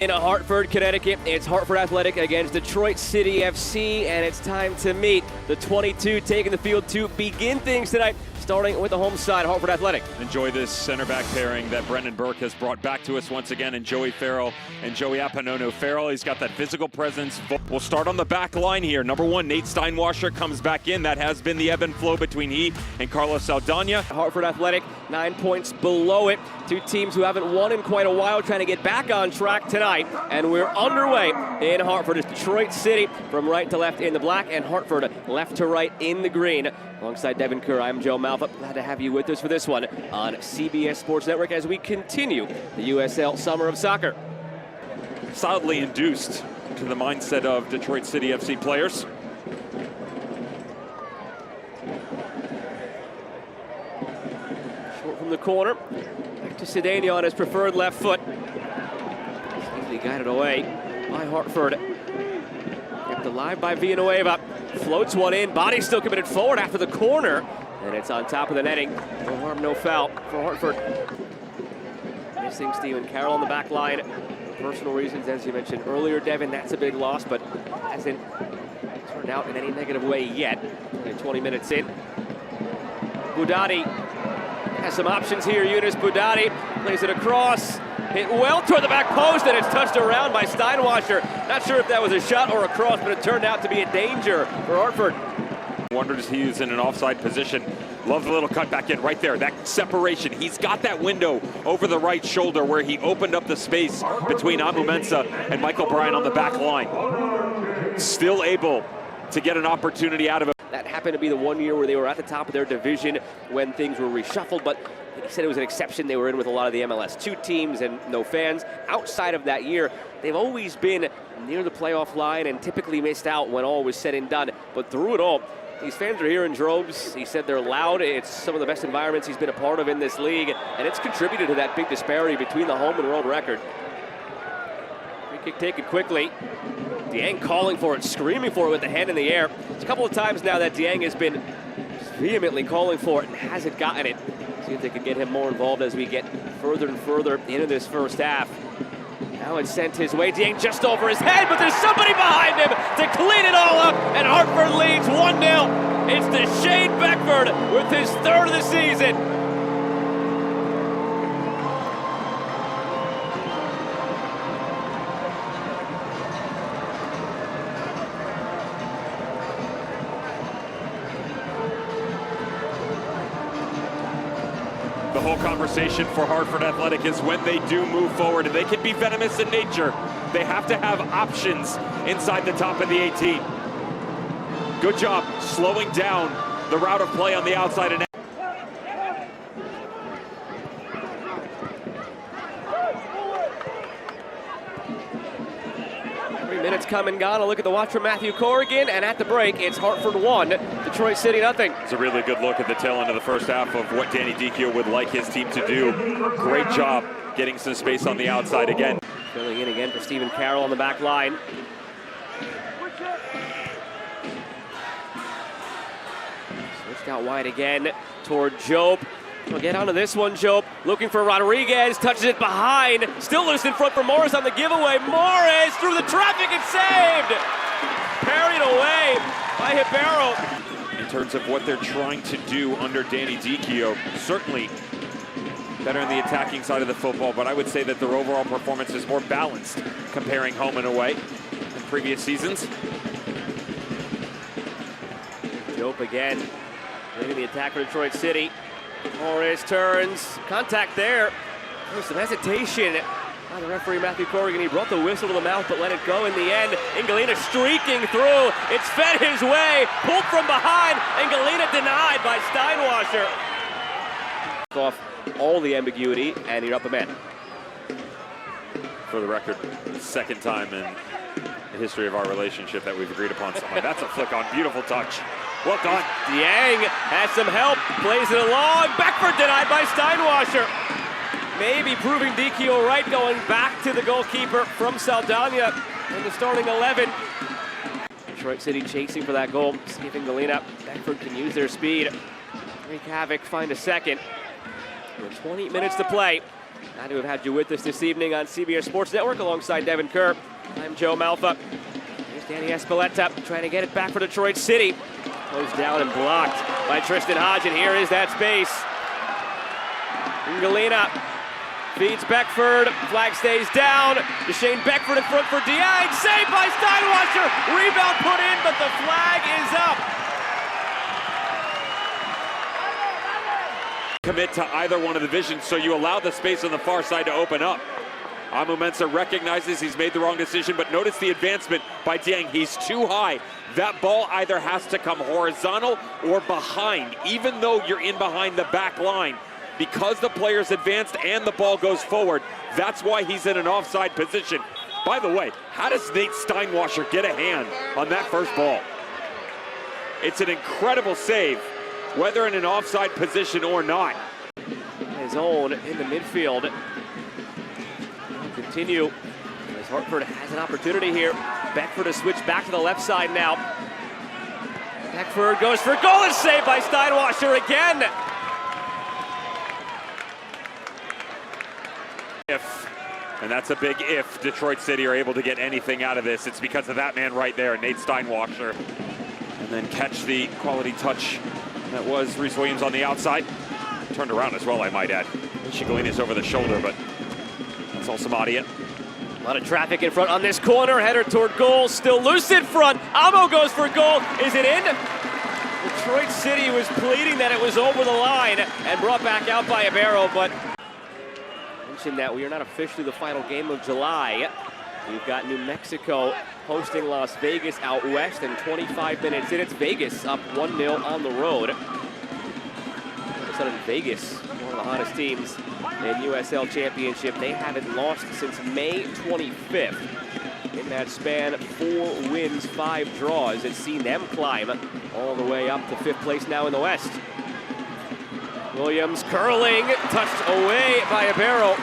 In Hartford, Connecticut, it's Hartford Athletic against Detroit City FC, and it's time to meet the 22 taking the field to begin things tonight, starting with the home side, Hartford Athletic. Enjoy this center back pairing that Brendan Burke has brought back to us once again, and Joey Farrell and Joey Apanono. Farrell, he's got that physical presence. We'll start on the back line here. Number one, Nate Steinwasser comes back in. That has been the ebb and flow between he and Carlos Saldana. Hartford Athletic, 9 points below it. Two teams who haven't won in quite a while trying to get back on track tonight. And we're underway in Hartford. It's Detroit City from right to left in the black and Hartford left to right in the green. Alongside Devin Kerr, I'm Joe Malfa. Glad to have you with us for this one on CBS Sports Network as we continue the USL Summer of Soccer. Solidly induced to the mindset of Detroit City FC players. Short from the corner. Back to Cedeno on his preferred left foot. Easily guided away by Hartford. Kept alive by Villanueva. Floats one in. Body still committed forward after the corner. And it's on top of the netting. No harm, no foul for Hartford. Missing Stephen Carroll on the back line. Personal reasons, as you mentioned earlier, Devin, that's a big loss, but hasn't turned out in any negative way yet. Only 20 minutes in. Budati has some options here. Yunus Budati plays it across. Hit well toward the back post, and it's touched around by Steinwasser. Not sure if that was a shot or a cross, but it turned out to be a danger for Hartford. Wondered if he was in an offside position. Love the little cut back in right there. That separation. He's got that window over the right shoulder where he opened up the space between Amu Mensah and Michael Bryan on the back line. Still able to get an opportunity out of it. That happened to be the 1 year where they were at the top of their division when things were reshuffled, but he said it was an exception. They were in with a lot of the MLS2 teams and no fans. Outside of that year, they've always been near the playoff line and typically missed out when all was said and done. But through it all, these fans are here in droves. He said they're loud. It's some of the best environments he's been a part of in this league, and it's contributed to that big disparity between the home and road record. Free kick taken quickly. Dieng calling for it, screaming for it with the hand in the air. It's a couple of times now that Dieng has been vehemently calling for it and hasn't gotten it. See if they can get him more involved as we get further and further into this first half. Now it's sent his way. Dieng just over his head, but there's somebody behind him to clean it all up, and Hartford leads 1-0. It's Deshane Beckford with his third of the season. The whole conversation for Hartford Athletic is when they do move forward, and they can be venomous in nature, they have to have options inside the top of the 18. Good job slowing down the route of play on the outside. And 3 minutes come and gone. A look at the watch from Matthew Corrigan, and at the break, it's Hartford 1, Detroit City nothing. It's a really good look at the tail end of the first half of what Danny Detriot would like his team to do. Great job getting some space on the outside again. Filling in again for Stephen Carroll on the back line. Switched out wide again toward Job. We'll get onto this one, Job. Looking for Rodriguez, touches it behind. Still loose in front for Morris on the giveaway. Morris through the traffic and saved! Parried away by Hibero. In terms of what they're trying to do under Danny Detriot, certainly better on the attacking side of the football, but I would say that their overall performance is more balanced comparing home and away than previous seasons. Job again, leading the attack for Detroit City. Morris turns, contact there. There's some hesitation by the referee Matthew Corrigan. He brought the whistle to the mouth but let it go in the end. Galina streaking through. It's fed his way, pulled from behind, and Galina denied by Steinwasser. Off all the ambiguity, and you're up a man. For the record, second time in the history of our relationship that we've agreed upon something. That's a flick on, beautiful touch. Well done. Dieng has some help, plays it along. Beckford denied by Steinwasser. Maybe proving Detriot right, going back to the goalkeeper from Saldana in the starting 11. Detroit City chasing for that goal. See if Galina, Beckford can use their speed. Wreak havoc, find a second. With 20 minutes to play. Glad to have had you with us this evening on CBS Sports Network alongside Devin Kerr. I'm Joe Malfa. Here's Danny Espeleta trying to get it back for Detroit City. Closed down and blocked by Tristan Hodge, and here is that space. Galina feeds Beckford. Flag stays down. Deshane Beckford in front for Dieng. Saved by Steinwasser. Rebound put in, but the flag is up. Commit to either one of the visions, so you allow the space on the far side to open up. Amu Mensah recognizes he's made the wrong decision, but notice the advancement by Dieng. He's too high. That ball either has to come horizontal or behind, even though you're in behind the back line. Because the player's advanced and the ball goes forward, that's why he's in an offside position. By the way, how does Nate Steinwasser get a hand on that first ball? It's an incredible save, whether in an offside position or not. His own in the midfield. He'll continue as Hartford has an opportunity here. Beckford to switch back to the left side now. Beckford goes for goal and saved by Steinwasser again. And that's a big if Detroit City are able to get anything out of this. It's because of that man right there, Nate Steinwasser. And then catch the quality touch that was Reese Williams on the outside. Turned around as well, I might add. Galina's over the shoulder, but that's all Samadia. A lot of traffic in front on this corner. Header toward goal. Still loose in front. Amo goes for goal. Is it in? Detroit City was pleading that it was over the line and brought back out by Ibero, but that we are not officially the final game of July. We've got New Mexico hosting Las Vegas out west, and 25 minutes in, it's Vegas up 1-0 on the road. All of a sudden, Vegas, one of the hottest teams in USL Championship. They haven't lost since May 25th. In that span, 4 wins, 5 draws. It's seen them climb all the way up to 5th place now in the West. Williams curling, touched away by Ibero.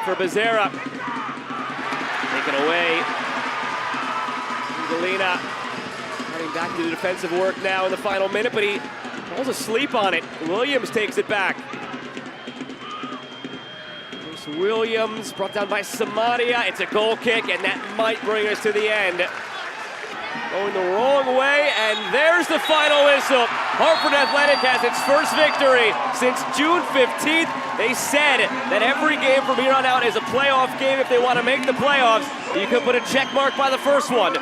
For Becerra. Taken away. Galina heading back to the defensive work now in the final minute, but he falls asleep on it. Williams takes it back. There's Williams, brought down by Samadia. It's a goal kick, and that might bring us to the end. Going the wrong way, and there's the final whistle. Hartford Athletic has its first victory since June 15th. They said that every game from here on out is a playoff game if they want to make the playoffs. You could put a check mark by the first one.